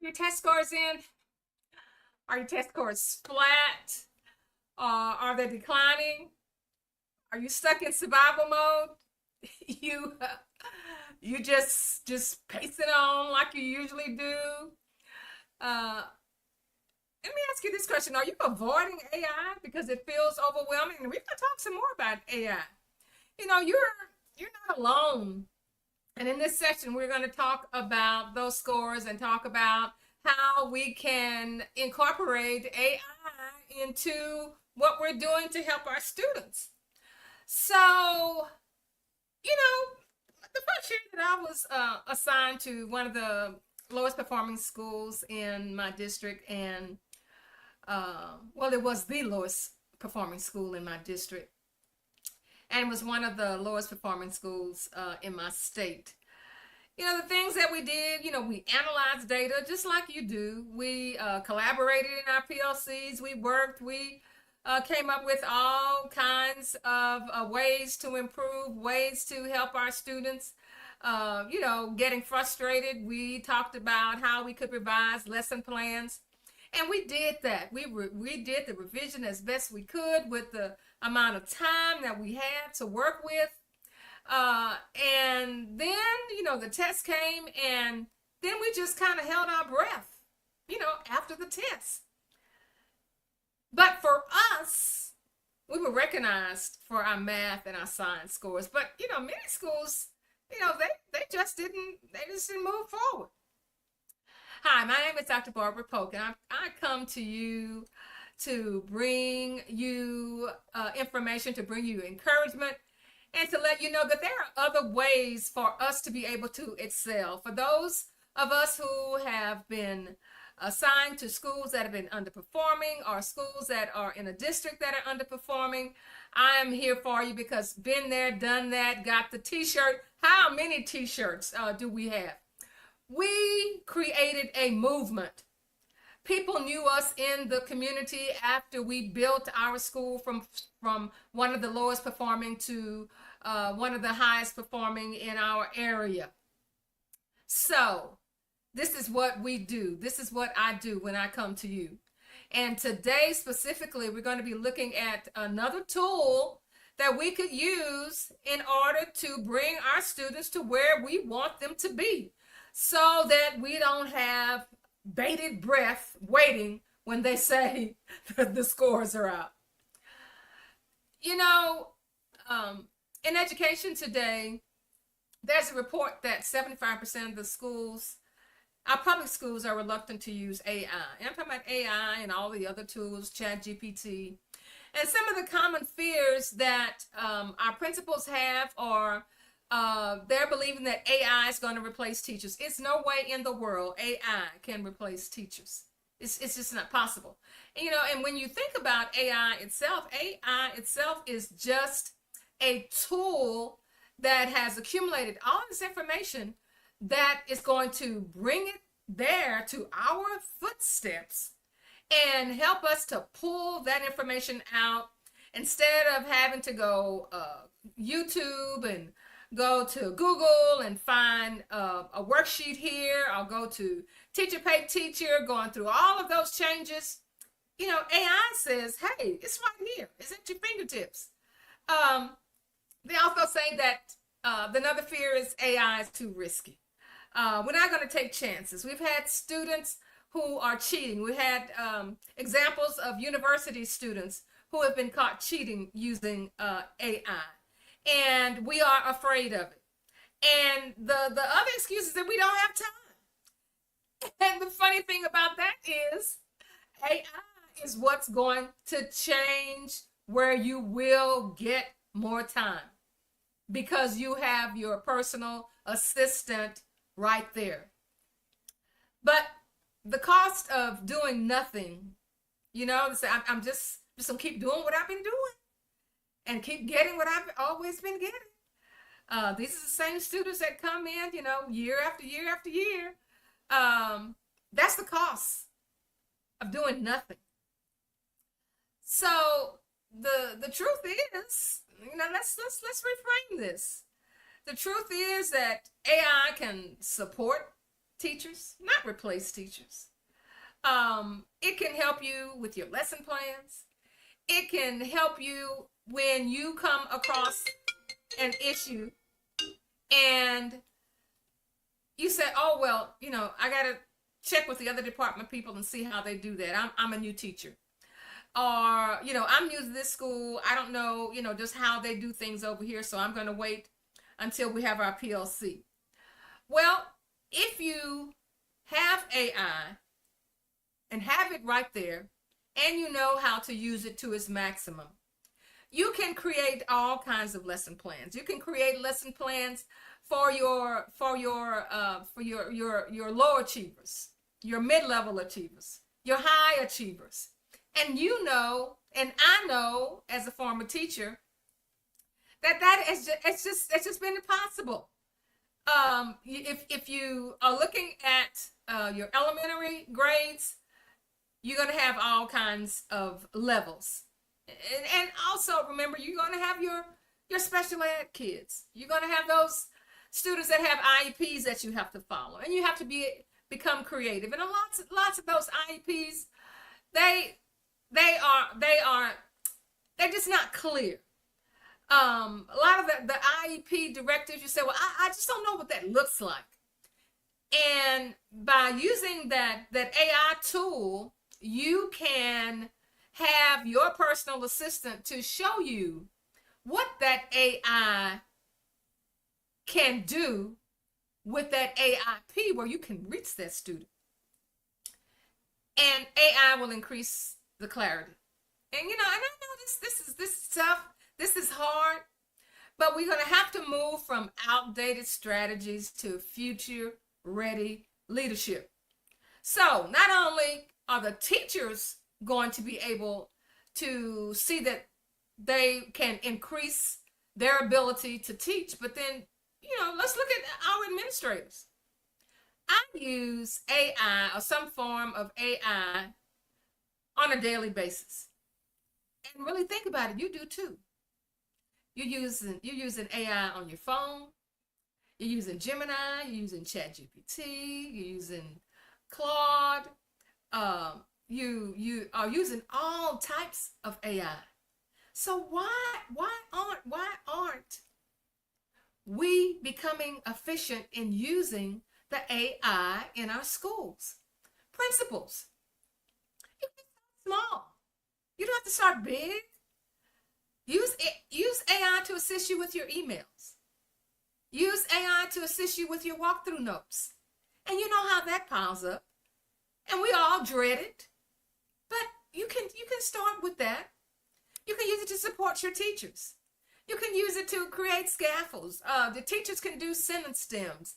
your test scores in? Are your test scores flat? Are they declining? Are you stuck in survival mode? you you just pacing on like you usually do? Uh, Let me ask you this question: are you avoiding AI because it feels overwhelming? And we're gonna talk some more about AI. You know, you're not alone. And in this section, we're going to talk about those scores and talk about how we can incorporate AI into what we're doing to help our students. So, you know, the first year that I was assigned to one of the lowest performing schools in my district, and well, it was the lowest performing school in my district, and was one of the lowest performing schools in my state. You know, the things that we did, you know, we analyzed data just like you do. We collaborated in our PLCs. We worked. We came up with all kinds of ways to improve, ways to help our students. You know, getting frustrated, we talked about how we could revise lesson plans. And we did that. We did the revision as best we could with the amount of time that we had to work with. And then, you know, the test came, and then we just kind of held our breath, you know, after the test. But for us, we were recognized for our math and our science scores. But, you know, many schools, you know, they just didn't move forward. Hi, my name is Dr. Barbara Polk, and I come to you to bring you information, to bring you encouragement, and to let you know that there are other ways for us to be able to excel. For those of us who have been assigned to schools that have been underperforming, or schools that are in a district that are underperforming, I am here for you because been there, done that, got the t-shirt. How many t-shirts do we have? We created a movement. People knew us in the community after we built our school from one of the lowest performing to one of the highest performing in our area. So this is what we do. This is what I do when I come to you. And today specifically, we're going to be looking at another tool that we could use in order to bring our students to where we want them to be, so that we don't have bated breath waiting when they say the scores are out. You know, in education today, there's a report that 75% of the schools, our public schools, are reluctant to use AI. And I'm talking about AI and all the other tools, ChatGPT. And some of the common fears that our principals have are they're believing that AI is going to replace teachers. It's no way in the world AI can replace teachers. It's just not possible. And, you know, and when you think about AI itself is just a tool that has accumulated all this information that is going to bring it there to our footsteps and help us to pull that information out instead of having to go YouTube and go to Google and find a worksheet here. I'll go to Teacher Pay Teacher, going through all of those changes. You know, AI says, hey, it's right here. It's at your fingertips. They also say that another fear is AI is too risky. We're not going to take chances. We've had students who are cheating. We had examples of university students who have been caught cheating using AI. And we are afraid of it. And the other excuse is that we don't have time. And the funny thing about that is AI is what's going to change where you will get more time, because you have your personal assistant right there. But the cost of doing nothing, you know, I'm just gonna keep doing what I've been doing and keep getting what I've always been getting. These are the same students that come in, you know, year after year after year. That's the cost of doing nothing. So the truth is, you know, let's reframe this. The truth is that AI can support teachers, not replace teachers. It can help you with your lesson plans. It can help you when you come across an issue and you say, oh, well, I got to check with the other department people and see how they do that. I'm a new teacher. Or, I'm new to this school. I don't know, just how they do things over here. So I'm going to wait until we have our PLC. Well, if you have AI and have it right there, and you know how to use it to its maximum, you can create all kinds of lesson plans. You can create lesson plans for your low achievers, your mid-level achievers, your high achievers. And and I know as a former teacher that it's just been impossible. If you are looking at your elementary grades, you're going to have all kinds of levels. And also remember, you're going to have your special ed kids. You're going to have those students that have IEPs that you have to follow, and you have to become creative. And lots of those IEPs, they're just not clear. A lot of the IEP directives, you say, well, I just don't know what that looks like. And by using that AI tool, you can have your personal assistant to show you what that AI can do with that AIP, where you can reach that student. And AI will increase the clarity. And and I know this is tough. This is hard, but we're going to have to move from outdated strategies to future-ready leadership. So not only are the teachers going to be able to see that they can increase their ability to teach, but then, let's look at our administrators. I use AI or some form of AI on a daily basis. And really think about it, you do too. You're using AI on your phone. You're using Gemini. You're using ChatGPT. You're using Claude. You are using all types of AI. So why aren't we becoming efficient in using the AI in our schools? Principals, you can start small. You don't have to start big. Use AI to assist you with your emails. Use AI to assist you with your walkthrough notes. And you know how that piles up. And we all dread it. But you can start with that. You can use it to support your teachers. You can use it to create scaffolds. The teachers can do sentence stems.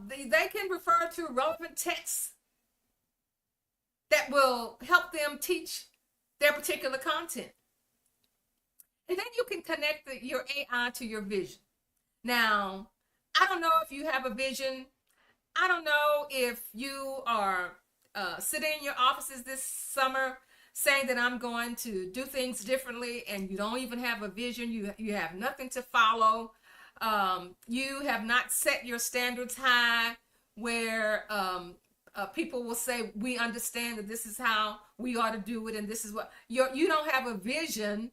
They can refer to relevant texts that will help them teach their particular content. And then you can connect your AI to your vision. Now, I don't know if you have a vision. I don't know if you are sitting in your offices this summer saying that I'm going to do things differently, and you don't even have a vision. You have nothing to follow. You have not set your standards high where people will say, we understand that this is how we ought to do it, and this is what you don't have a vision.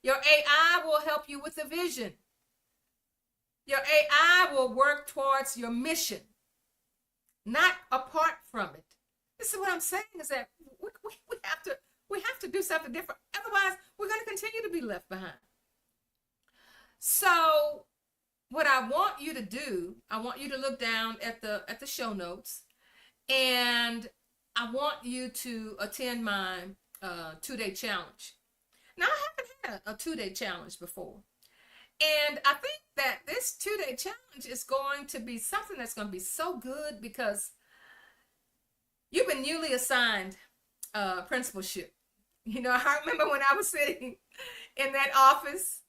Your AI will help you with the vision. Your AI will work towards your mission, not apart from it. This is what I'm saying, is that we have to do something different. Otherwise, we're going to continue to be left behind. So what I want you to do, I want you to look down at the show notes, and I want you to attend my 2-day challenge. Now, I haven't had a 2-day challenge before. And I think that this 2-day challenge is going to be something that's going to be so good, because you've been newly assigned principalship. I remember when I was sitting in that office,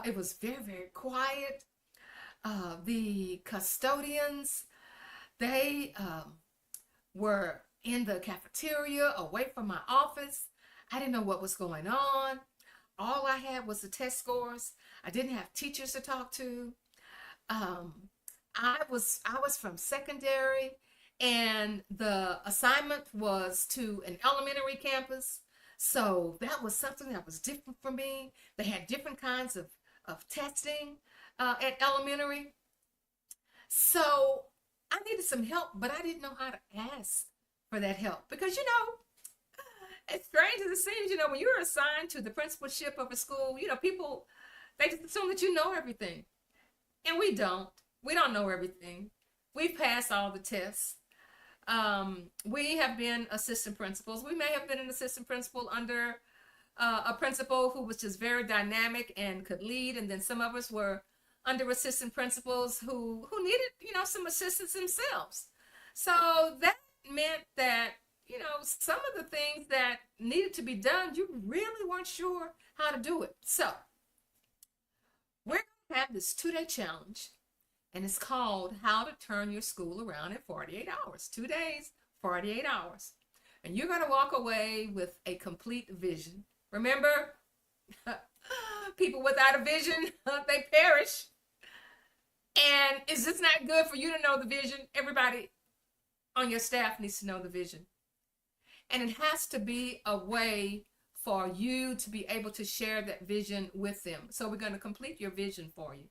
it was very, very quiet. The custodians, they were in the cafeteria away from my office. I didn't know what was going on. All I had was the test scores. I didn't have teachers to talk to. I was from secondary, and the assignment was to an elementary campus. So that was something that was different for me. They had different kinds of testing at elementary. So I needed some help, but I didn't know how to ask for that help because, it's strange as it seems, when you're assigned to the principalship of a school, people, they just assume that you know everything. And we don't. We don't know everything. We've passed all the tests. We have been assistant principals. We may have been an assistant principal under a principal who was just very dynamic and could lead, and then some of us were under assistant principals who needed some assistance themselves. So that meant that some of the things that needed to be done, you really weren't sure how to do it. So we're going to have this 2-day challenge, and it's called How to Turn Your School Around in 48 Hours. 2 days, 48 hours. And you're going to walk away with a complete vision. Remember, people without a vision, they perish. And it's just not good for you to know the vision. Everybody on your staff needs to know the vision. And it has to be a way for you to be able to share that vision with them. So we're going to complete your vision for you.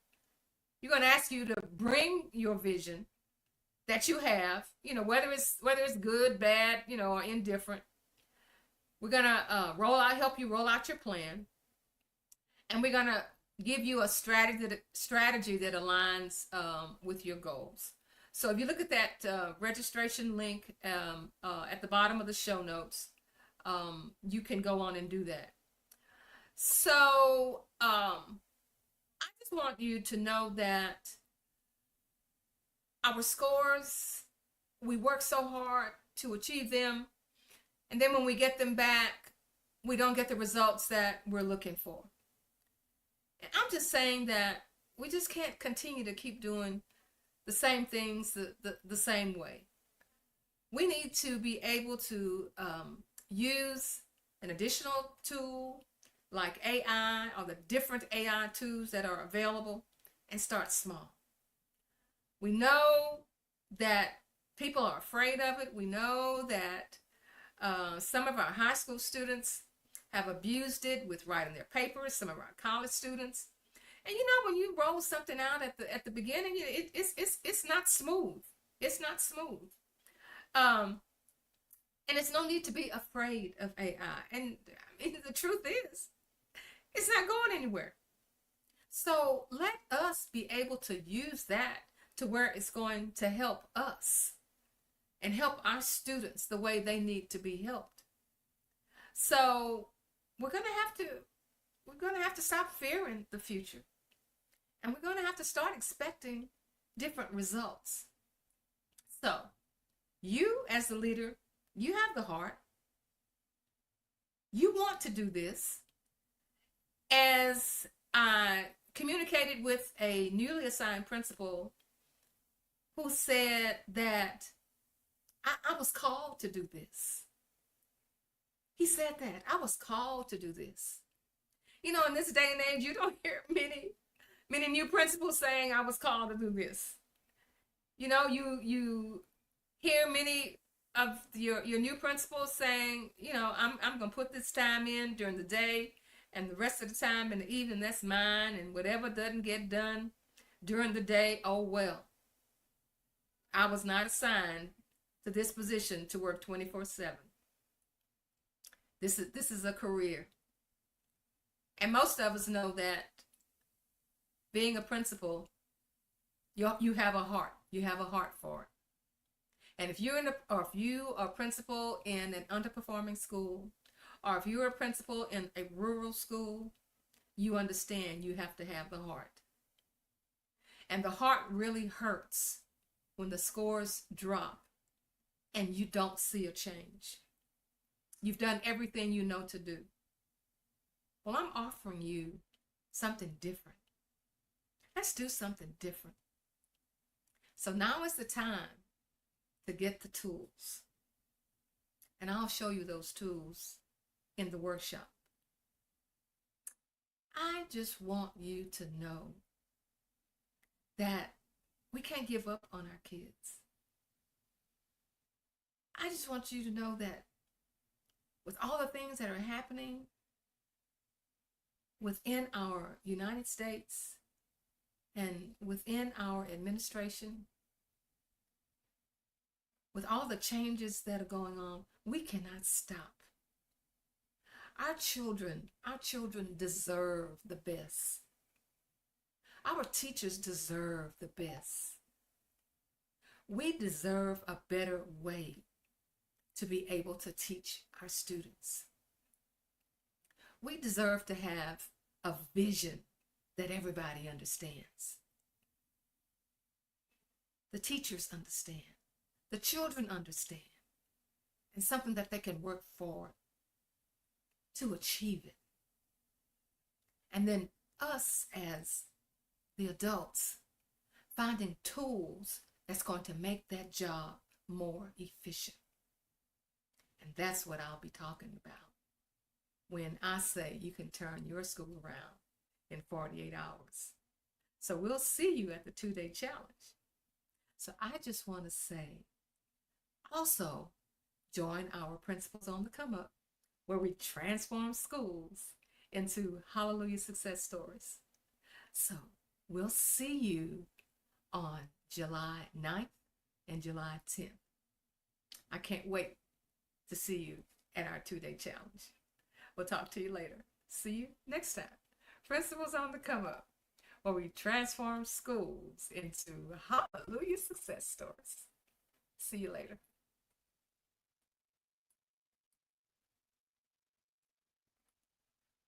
We're going to ask you to bring your vision that you have, whether it's good, bad, or indifferent. We're going to help you roll out your plan. And we're going to give you a strategy that aligns with your goals. So if you look at that registration link at the bottom of the show notes, you can go on and do that. So I just want you to know that our scores, we work so hard to achieve them, and then when we get them back, we don't get the results that we're looking for. And I'm just saying that we just can't continue to keep doing the same things the same way. We need to be able to use an additional tool like AI or the different AI tools that are available and start small. We know that people are afraid of it. We know that some of our high school students have abused it with writing their papers, some of our college students. And when you roll something out at the beginning, it's not smooth. It's not smooth. And it's no need to be afraid of AI. And the truth is, it's not going anywhere. So let us be able to use that to where it's going to help us and help our students the way they need to be helped. So we're going to have to stop fearing the future. And we're going to have to start expecting different results. So you as the leader, you have the heart. You want to do this. As I communicated with a newly assigned principal who said that I was called to do this. He said that I was called to do this. In this day and age, you don't hear many new principals saying I was called to do this. You hear many of your new principals saying, I'm going to put this time in during the day, and the rest of the time in the evening, that's mine, and whatever doesn't get done during the day, oh well. I was not assigned to this position to work 24/7. This is a career. And most of us know that being a principal, you have a heart. You have a heart for it. And if you are a principal in an underperforming school, or if you're a principal in a rural school, you understand you have to have the heart. And the heart really hurts when the scores drop and you don't see a change. You've done everything you know to do. Well, I'm offering you something different. Let's do something different. So now is the time to get the tools. And I'll show you those tools in the workshop. I just want you to know that We can't give up on our kids. I just want you to know that with all the things that are happening within our United States and within our administration, with all the changes that are going on, we cannot stop. Our children deserve the best. Our teachers deserve the best. We deserve a better way to be able to teach our students. We deserve to have a vision that everybody understands. The teachers understand. The children understand. And something that they can work for to achieve it. And then us as the adults finding tools that's going to make that job more efficient. And that's what I'll be talking about when I say you can turn your school around in 48 hours. So we'll see you at the 2-day challenge. So I just want to say, also join our Principals on the Come Up, where we transform schools into hallelujah success stories. So we'll see you on July 9th and July 10th. I can't wait to see you at our 2-day challenge. We'll talk to you later. See you next time. Principals on the Come Up, where we transform schools into hallelujah success stories. See you later.